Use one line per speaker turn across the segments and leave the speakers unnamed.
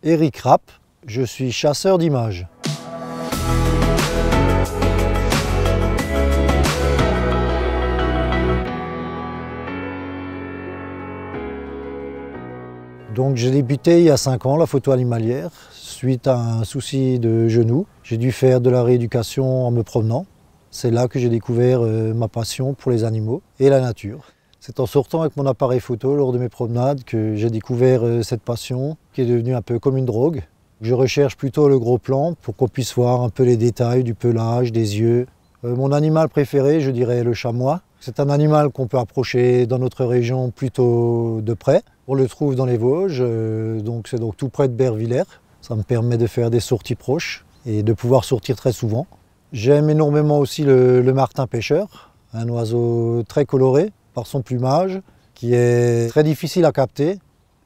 Éric Rapp, je suis chasseur d'images. Donc j'ai débuté il y a 5 ans la photo animalière suite à un souci de genou. J'ai dû faire de la rééducation en me promenant. C'est là que j'ai découvert ma passion pour les animaux et la nature. C'est en sortant avec mon appareil photo lors de mes promenades que j'ai découvert cette passion qui est devenue un peu comme une drogue. Je recherche plutôt le gros plan pour qu'on puisse voir un peu les détails du pelage, des yeux. Mon animal préféré, je dirais le chamois. C'est un animal qu'on peut approcher dans notre région plutôt de près. On le trouve dans les Vosges, c'est donc tout près de Bervillers. Ça me permet de faire des sorties proches et de pouvoir sortir très souvent. J'aime énormément aussi le martin pêcheur, un oiseau très coloré par son plumage, qui est très difficile à capter.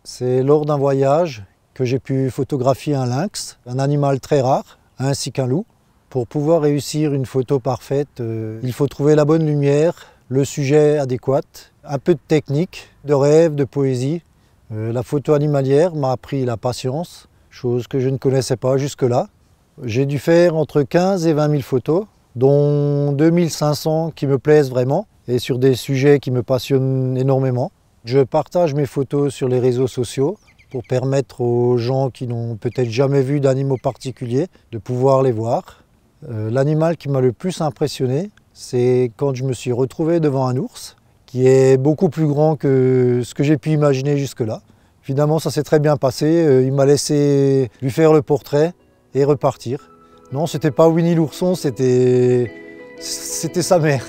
C'est lors d'un voyage que j'ai pu photographier un lynx, un animal très rare, ainsi qu'un loup. Pour pouvoir réussir une photo parfaite, il faut trouver la bonne lumière, le sujet adéquat, un peu de technique, de rêve, de poésie. La photo animalière m'a appris la patience, chose que je ne connaissais pas jusque-là. J'ai dû faire entre 15 et 20 000 photos, dont 2500 qui me plaisent vraiment et sur des sujets qui me passionnent énormément. Je partage mes photos sur les réseaux sociaux pour permettre aux gens qui n'ont peut-être jamais vu d'animaux particuliers de pouvoir les voir. L'animal qui m'a le plus impressionné, c'est quand je me suis retrouvé devant un ours qui est beaucoup plus grand que ce que j'ai pu imaginer jusque-là. Finalement, ça s'est très bien passé. Il m'a laissé lui faire le portrait et repartir. Non, c'était pas Winnie l'ourson, c'était sa mère.